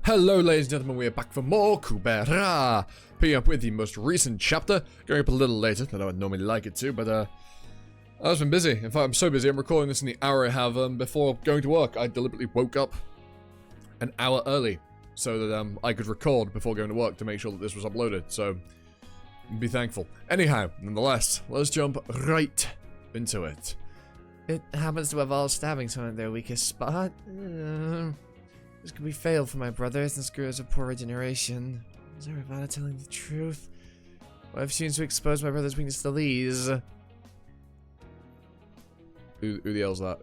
Hello ladies and gentlemen, we are back for more Kubera. Picking up with the most recent chapter, going up a little later than I would normally like it to, but I've been busy. In fact, I'm so busy, I'm recording this in the hour I have before going to work. I deliberately woke up an hour early so that I could record before going to work to make sure that this was uploaded, so be thankful. Anyhow, nonetheless, let's jump right into it. It happens to have all stabbing someone at their weakest spot. This could be fatal for my brothers and screws of poor regeneration. Is Ravana telling the truth? Well, I've seems to expose my brother's weakness to these. Who the hell's that?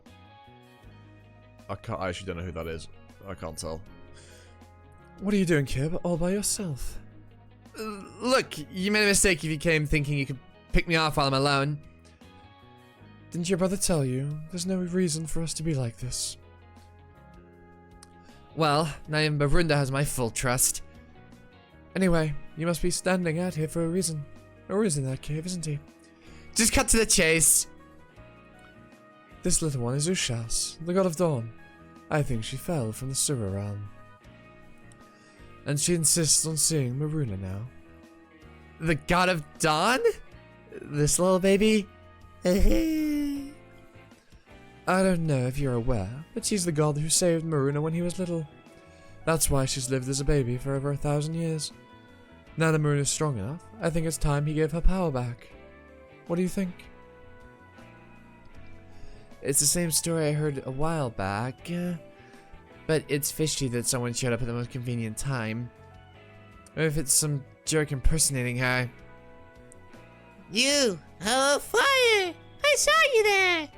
I actually don't know who that is. I can't tell. What are you doing, Kib? All by yourself? Look, you made a mistake if you came thinking you could pick me off while I'm alone. Didn't your brother tell you? There's no reason for us to be like this. Well, now Marunda has my full trust. Anyway, you must be standing out here for a reason. Or is in that cave, isn't he? Just cut to the chase. This little one is Ushas, the god of dawn. I think she fell from the sewer realm. And she insists on seeing Maruna now. The god of dawn? This little baby? I don't know if you're aware, but she's the god who saved Maruna when he was little. That's why she's lived as a baby for over 1,000 years. Now that Maruna's strong enough, I think it's time he gave her power back. What do you think? It's the same story I heard a while back, but it's fishy that someone showed up at the most convenient time. Or if it's some jerk impersonating her. You! Oh, fire! I saw you there!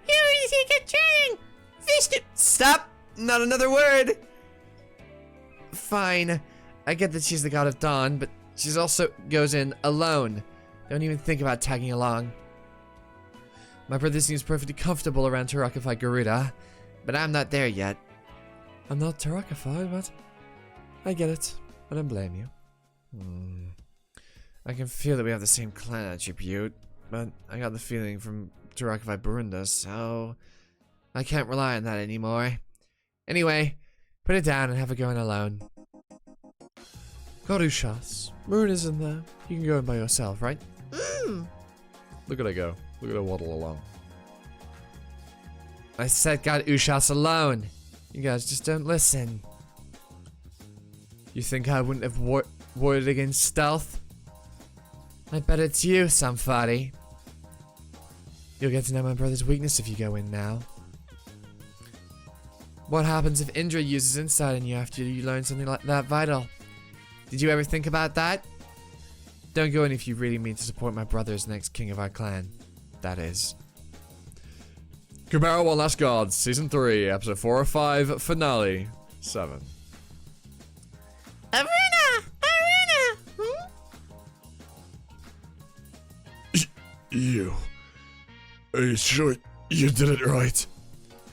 You easy get training! Fist it! Stop! Not another word! Fine. I get that she's the god of dawn, but she's also goes in alone. Don't even think about tagging along. My brother seems perfectly comfortable around Tarakified Garuda, but I'm not there yet. I'm not Tarakified, but I get it. I don't blame you. I can feel that we have the same clan attribute, but I got the feeling from Tarakified Barunda, so I can't rely on that anymore. Anyway, put it down and have it going alone. God Ushas, Maruna's in there. You can go in by yourself, right? Look at her go. Look at her waddle along. I said God Ushas alone. You guys just don't listen. You think I wouldn't have warded against stealth? I bet it's you, somebody. You'll get to know my brother's weakness if you go in now. What happens if Indra uses insight on you after you learn something like that vital? Did you ever think about that? Don't go in if you really mean to support my brother as next king of our clan. That is. Kubera One Last Gods, Season 3, Episode 4 or 5, Finale 7. Arena! You. Are you sure you did it right?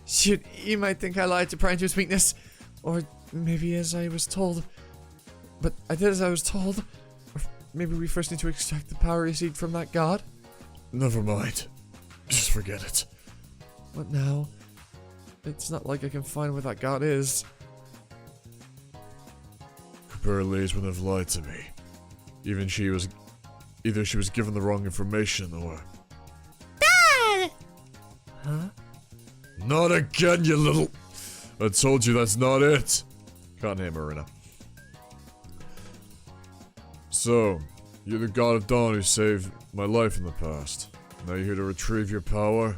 Shoot, you might think I lied to pry into his weakness. Or maybe as I was told. But I did as I was told. Or maybe we first need to extract the power you seek from that god. Never mind. Just forget it. What now? It's not like I can find where that god is. Kubera Lees wouldn't have lied to me. Either she was given the wrong information or... Dad! Huh? Not again, you little... I told you that's not it. Can't hear Marina. So, you're the god of dawn who saved my life in the past. Now you're here to retrieve your power?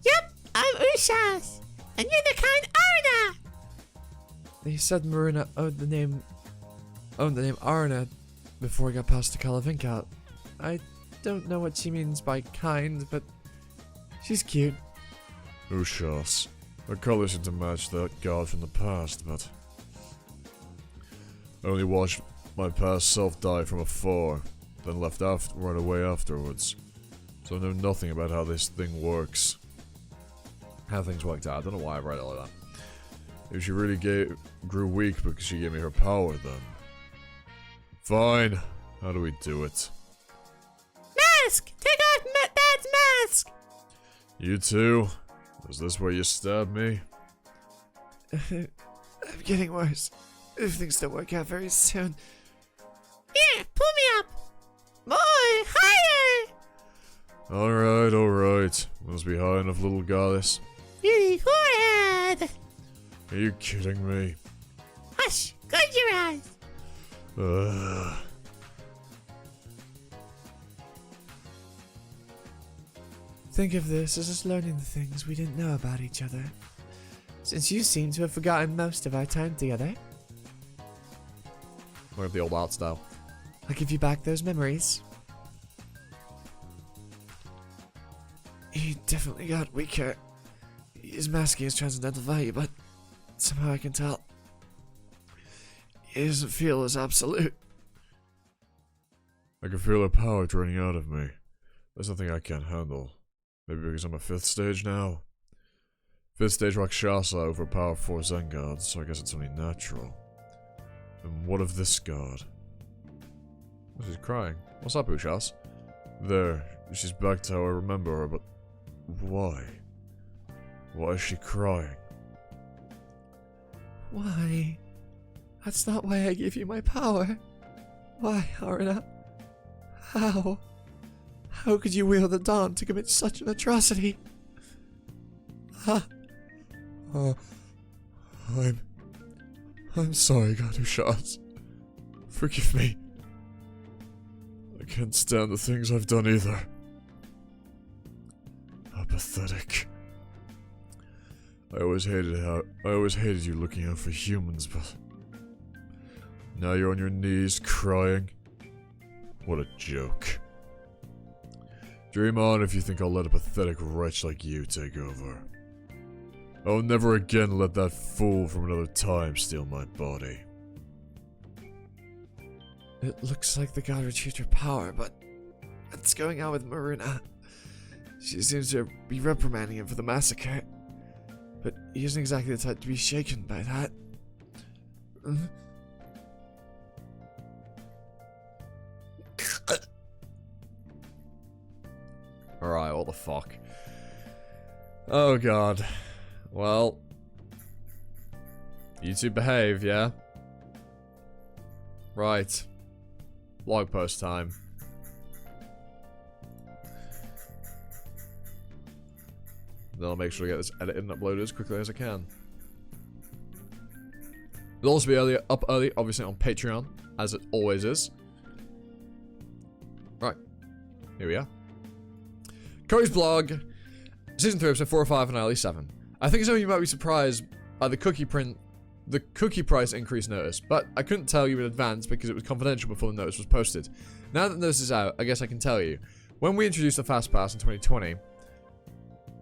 Yep, I'm Ushas! And you're the kind Arna! They said Maruna owned the name Arna before we got past the Kalavinkat. I don't know what she means by kind, but she's cute. Ushas. Her colors seem to match that god from the past, but... I only watched my past self die from afar, then run away afterwards. So I know nothing about how this thing works. How things worked out. I don't know why I write it like that. If she really grew weak because she gave me her power, then... Fine. How do we do it? Mask! Take off Dad's mask! You too? Is this where you stabbed me? I'm getting worse. If things don't work out very soon. Yeah, pull me up. More, higher. Alright. Must be high enough, little goddess. Beauty forehead. Are you kidding me? Hush, close your eyes. Ugh. Think of this as us learning the things we didn't know about each other. Since you seem to have forgotten most of our time together, Look at the old art style. I'll give you back those memories. He definitely got weaker. He's masking his transcendental value, but somehow I can tell he doesn't feel as absolute. I can feel her power draining out of me. There's something I can't handle. Maybe because I'm a 5th stage now. 5th stage Rakshasa overpower 4 Zen gods, so I guess it's only natural. And what of this god? Oh, she's crying. What's up, Ushas? There, she's back to how I remember her, but why? Why is she crying? Why? That's not why I gave you my power. Why, Aruna? How? How could you wield the dawn to commit such an atrocity? I'm sorry, God Ushas. Forgive me. I can't stand the things I've done either. How pathetic. I always hated you looking out for humans, but now you're on your knees crying. What a joke. Dream on if you think I'll let a pathetic wretch like you take over. I'll never again let that fool from another time steal my body. It looks like the god retrieved her power, but what's going on with Maruna? She seems to be reprimanding him for the massacre, but he isn't exactly the type to be shaken by that. Alright, what the fuck? Oh god. Well, you two behave, yeah? Right. Blog post time. Then I'll make sure to get this edited and uploaded as quickly as I can. It'll also be up early, obviously on Patreon, as it always is. Right. Here we are. Cody's blog, Season 3, Episode 4 or 5, and early 7. I think some of you might be surprised by the cookie price increase notice, but I couldn't tell you in advance because it was confidential before the notice was posted. Now that the notice is out, I guess I can tell you. When we introduced the Fast Pass in 2020,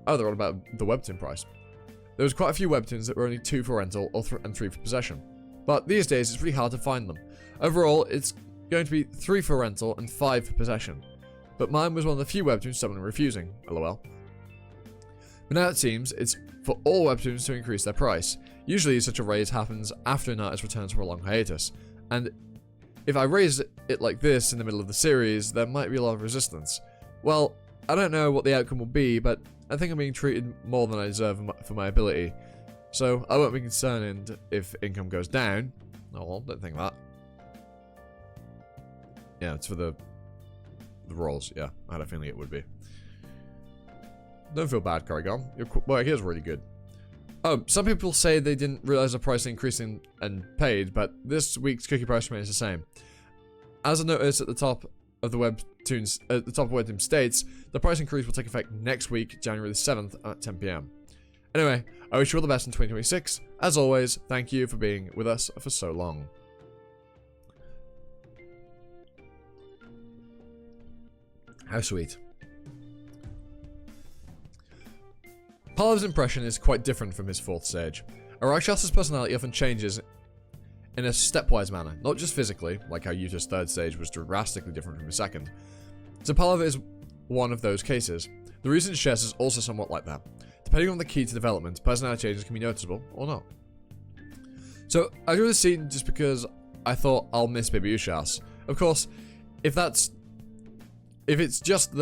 oh, they're on about the webtoon price. There was quite a few webtoons that were only 2 for rental and 3 for possession. But these days, it's really hard to find them. Overall, it's going to be 3 for rental and 5 for possession. But mine was one of the few webtoons someone refusing, lol. But now it seems it's for all webtoons to increase their price. Usually such a raise happens after an artist returns from a long hiatus. And if I raise it like this in the middle of the series, there might be a lot of resistance. Well, I don't know what the outcome will be, but I think I'm being treated more than I deserve for my ability. So I won't be concerned if income goes down. Oh well, don't think that. Yeah, it's for the roles, yeah. I had a feeling it would be. Don't feel bad, Carrigan. Your work is really good. Oh, some people say they didn't realize the price increasing and paid, but this week's cookie price remains the same. As I noticed at the top of the webtoons, webtoon states, the price increase will take effect next week, January the 7th at 10 PM. Anyway, I wish you all the best in 2026. As always, thank you for being with us for so long. How sweet. Palla's impression is quite different from his 4th stage. Arakshasa's personality often changes in a stepwise manner, not just physically, like how Yuta's 3rd stage was drastically different from his 2nd. So Pallava is one of those cases. The recent Ushas is also somewhat like that. Depending on the key to development, personality changes can be noticeable or not. So I drew this scene just because I thought I'll miss baby Ushas. Of course, if it's just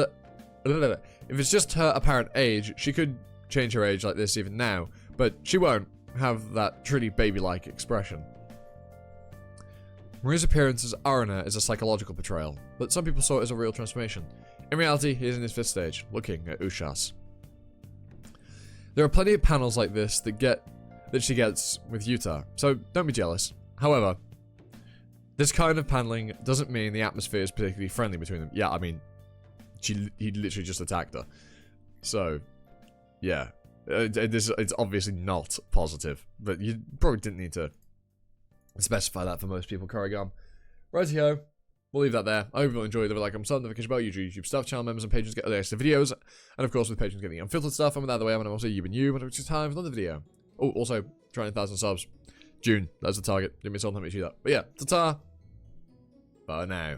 her apparent age, she could change her age like this even now, but she won't. have that truly baby-like expression. Maruna's appearance as Aruna is a psychological portrayal, but some people saw it as a real transformation. In reality, he is in his 5th stage, looking at Ushas. There are plenty of panels like this that she gets with Yuta, so don't be jealous. However, this kind of paneling doesn't mean the atmosphere is particularly friendly between them. Yeah, I mean, he literally just attacked her. So, yeah. It's obviously not positive, but you probably didn't need to specify that for most people, Corrigan. Rightio, we'll leave that there. I hope you enjoyed. Leave a like, comment, notification about YouTube stuff, channel members and patrons get the extra videos, and of course with patrons getting the unfiltered stuff. And with that out of the way, I'm going to also you and you, but it's time for another video. Oh, also, trying 1,000 subs. June, that's the target. Didn't miss on, let me achieve that. But yeah, ta-ta. Bye now.